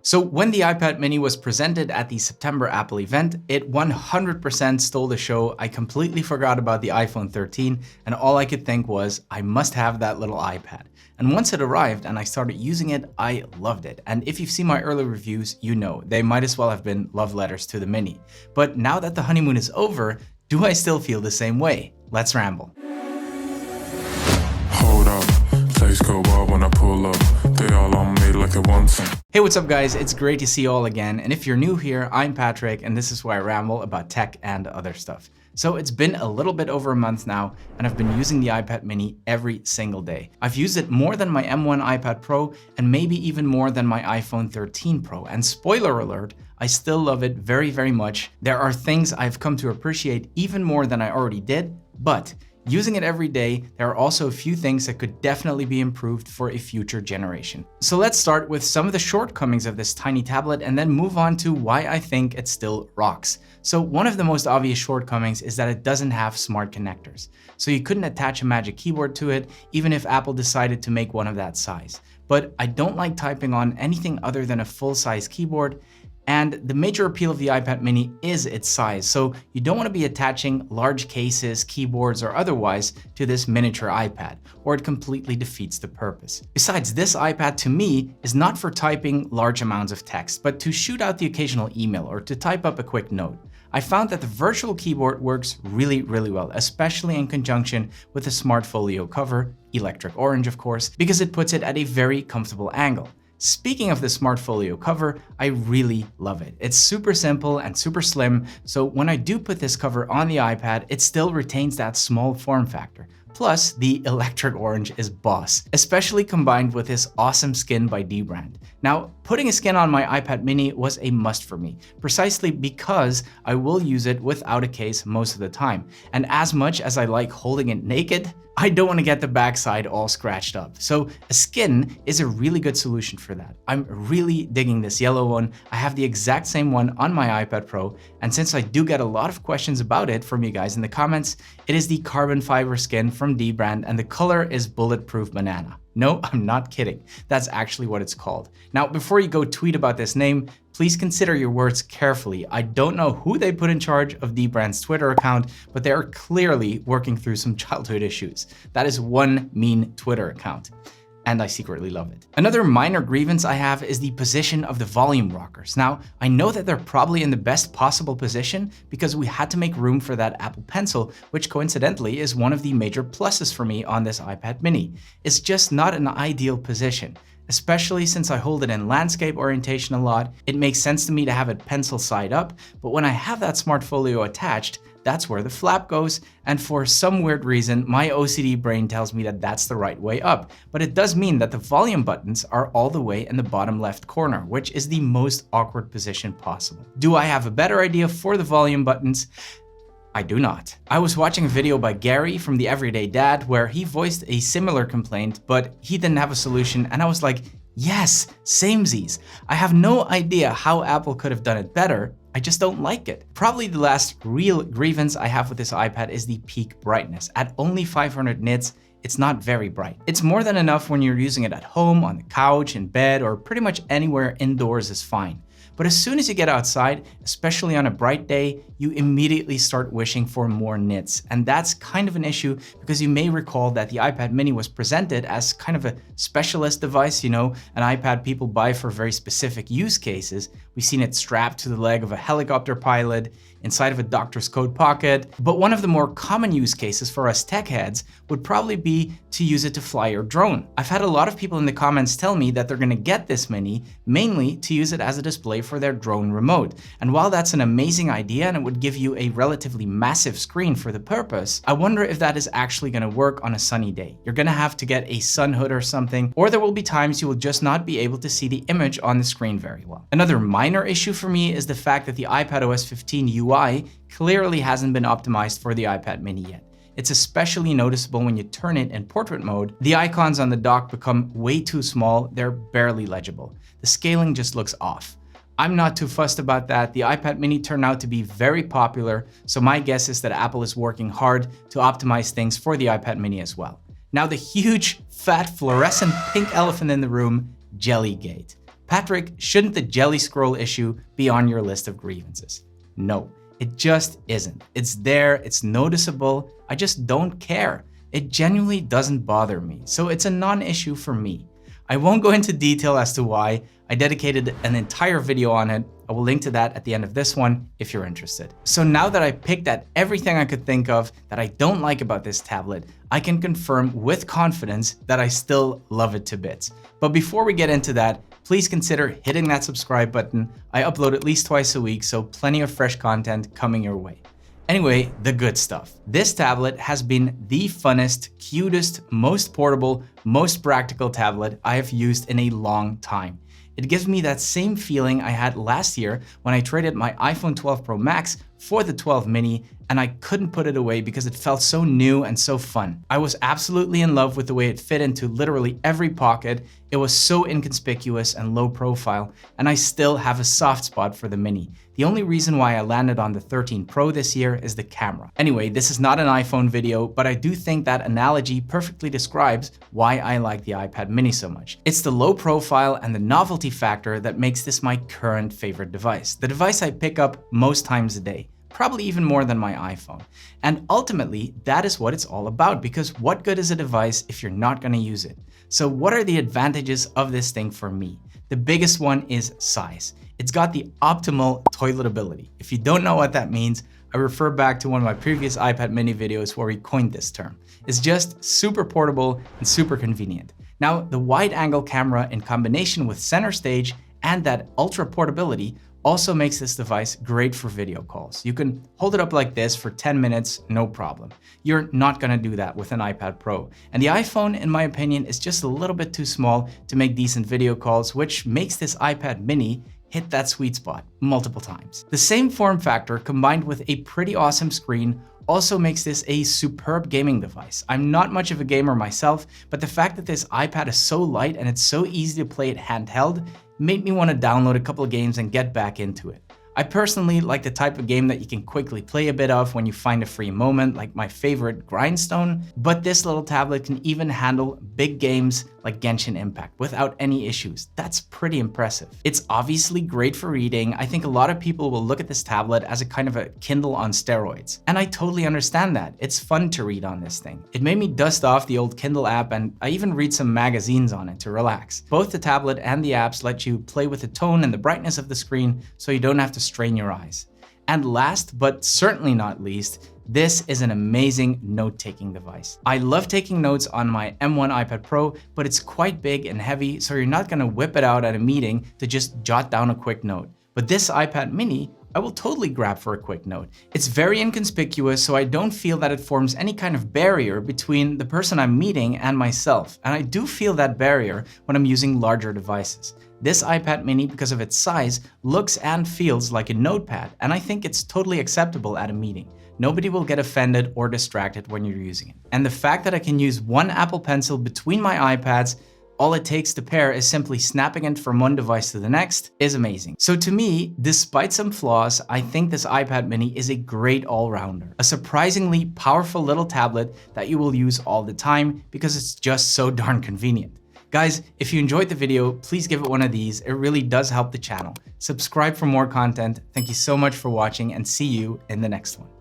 So when the iPad mini was presented at the September Apple event, it 100% stole the show. I completely forgot about the iPhone 13 and all I could think was, I must have that little iPad. And once it arrived and I started using it, I loved it. And if you've seen my early reviews, you know, they might as well have been love letters to the mini. But now that the honeymoon is over, do I still feel the same way? Let's ramble. Hold up, place go wild when I pull up. They all on me like it wants them. Hey, what's up guys? It's great to see you all again. And if you're new here, I'm Patrick and this is where I ramble about tech and other stuff. So it's been a little bit over a month now and I've been using the iPad mini every single day. I've used it more than my M1 iPad Pro and maybe even more than my iPhone 13 Pro. And spoiler alert, I still love it very, very much. There are things I've come to appreciate even more than I already did, but using it every day, there are also a few things that could definitely be improved for a future generation. So let's start with some of the shortcomings of this tiny tablet and then move on to why I think it still rocks. So one of the most obvious shortcomings is that it doesn't have smart connectors. So you couldn't attach a magic keyboard to it, even if Apple decided to make one of that size. But I don't like typing on anything other than a full-size keyboard. And the major appeal of the iPad mini is its size, so you don't want to be attaching large cases, keyboards, or otherwise to this miniature iPad, or it completely defeats the purpose. Besides, this iPad to me is not for typing large amounts of text, but to shoot out the occasional email or to type up a quick note. I found that the virtual keyboard works really, really well, especially in conjunction with the smart folio cover, electric orange of course, because it puts it at a very comfortable angle. Speaking of the smart folio cover, I really love it. It's super simple and super slim, so when I do put this cover on the iPad, it still retains that small form factor. Plus, the electric orange is boss, especially combined with this awesome skin by dbrand. Now, putting a skin on my iPad mini was a must for me, precisely because I will use it without a case most of the time. And as much as I like holding it naked, I don't want to get the backside all scratched up. So a skin is a really good solution for that. I'm really digging this yellow one. I have the exact same one on my iPad Pro. And since I do get a lot of questions about it from you guys in the comments, it is the carbon fiber skin from dbrand and the color is bulletproof banana. No, I'm not kidding. That's actually what it's called. Now, before you go tweet about this name, please consider your words carefully. I don't know who they put in charge of dbrand's Twitter account, but they are clearly working through some childhood issues. That is one mean Twitter account. And I secretly love it. Another minor grievance I have is the position of the volume rockers. Now, I know that they're probably in the best possible position because we had to make room for that Apple Pencil, which coincidentally is one of the major pluses for me on this iPad mini. It's just not an ideal position. Especially since I hold it in landscape orientation a lot, it makes sense to me to have it pencil side up, but when I have that smart folio attached, that's where the flap goes, and for some weird reason, my OCD brain tells me that that's the right way up. But it does mean that the volume buttons are all the way in the bottom left corner, which is the most awkward position possible. Do I have a better idea for the volume buttons? I do not. I was watching a video by Gary from The Everyday Dad where he voiced a similar complaint, but he didn't have a solution, and I was like, yes, samesies. I have no idea how Apple could have done it better. I just don't like it. Probably the last real grievance I have with this iPad is the peak brightness. At only 500 nits, it's not very bright. It's more than enough when you're using it at home, on the couch, in bed, or pretty much anywhere indoors is fine. But as soon as you get outside, especially on a bright day, you immediately start wishing for more nits. And that's kind of an issue because you may recall that the iPad mini was presented as kind of a specialist device, you know, an iPad people buy for very specific use cases. We've seen it strapped to the leg of a helicopter pilot, inside of a doctor's coat pocket. But one of the more common use cases for us tech heads would probably be to use it to fly your drone. I've had a lot of people in the comments tell me that they're gonna get this mini mainly to use it as a display for their drone remote. And while that's an amazing idea and it would give you a relatively massive screen for the purpose, I wonder if that is actually gonna work on a sunny day. You're gonna have to get a sun hood or something, or there will be times you will just not be able to see the image on the screen very well. Another minor issue for me is the fact that the iPadOS 15 UI clearly hasn't been optimized for the iPad mini yet. It's especially noticeable when you turn it in portrait mode. The icons on the dock become way too small, they're barely legible. The scaling just looks off. I'm not too fussed about that. The iPad mini turned out to be very popular, so my guess is that Apple is working hard to optimize things for the iPad mini as well. Now the huge, fat, fluorescent pink elephant in the room, Jellygate. Patrick, shouldn't the jelly scroll issue be on your list of grievances? No, it just isn't. It's there, it's noticeable, I just don't care. It genuinely doesn't bother me, so it's a non-issue for me. I won't go into detail as to why. I dedicated an entire video on it. I will link to that at the end of this one if you're interested. So now that I picked at everything I could think of that I don't like about this tablet, I can confirm with confidence that I still love it to bits. But before we get into that, please consider hitting that subscribe button. I upload at least twice a week, so plenty of fresh content coming your way. Anyway, the good stuff. This tablet has been the funnest, cutest, most portable, most practical tablet I have used in a long time. It gives me that same feeling I had last year when I traded my iPhone 12 Pro Max for the 12 mini, and I couldn't put it away because it felt so new and so fun. I was absolutely in love with the way it fit into literally every pocket. It was so inconspicuous and low profile, and I still have a soft spot for the mini. The only reason why I landed on the 13 Pro this year is the camera. Anyway, this is not an iPhone video, but I do think that analogy perfectly describes why I like the iPad mini so much. It's the low profile and the novelty factor that makes this my current favorite device. The device I pick up most times a day. Probably even more than my iPhone. And ultimately, that is what it's all about, because what good is a device if you're not going to use it? So what are the advantages of this thing for me? The biggest one is size. It's got the optimal toiletability. If you don't know what that means, I refer back to one of my previous iPad mini videos where we coined this term. It's just super portable and super convenient. Now, the wide angle camera in combination with center stage and that ultra portability also makes this device great for video calls. You can hold it up like this for 10 minutes, no problem. You're not gonna do that with an iPad Pro. And the iPhone, in my opinion, is just a little bit too small to make decent video calls, which makes this iPad mini hit that sweet spot multiple times. The same form factor combined with a pretty awesome screen also makes this a superb gaming device. I'm not much of a gamer myself, but the fact that this iPad is so light and it's so easy to play it handheld made me want to download a couple of games and get back into it. I personally like the type of game that you can quickly play a bit of when you find a free moment, like my favorite Grindstone, but this little tablet can even handle big games like Genshin Impact without any issues. That's pretty impressive. It's obviously great for reading. I think a lot of people will look at this tablet as a kind of a Kindle on steroids. And I totally understand that. It's fun to read on this thing. It made me dust off the old Kindle app, and I even read some magazines on it to relax. Both the tablet and the apps let you play with the tone and the brightness of the screen so you don't have to strain your eyes. And last, but certainly not least, this is an amazing note-taking device. I love taking notes on my M1 iPad Pro, but it's quite big and heavy, so you're not gonna whip it out at a meeting to just jot down a quick note. But this iPad mini, I will totally grab for a quick note. It's very inconspicuous, so I don't feel that it forms any kind of barrier between the person I'm meeting and myself. And I do feel that barrier when I'm using larger devices. This iPad mini, because of its size, looks and feels like a notepad, and I think it's totally acceptable at a meeting. Nobody will get offended or distracted when you're using it. And the fact that I can use one Apple Pencil between my iPads, all it takes to pair is simply snapping it from one device to the next, is amazing. So to me, despite some flaws, I think this iPad mini is a great all-rounder. A surprisingly powerful little tablet that you will use all the time because it's just so darn convenient. Guys, if you enjoyed the video, please give it one of these. It really does help the channel. Subscribe for more content. Thank you so much for watching, and see you in the next one.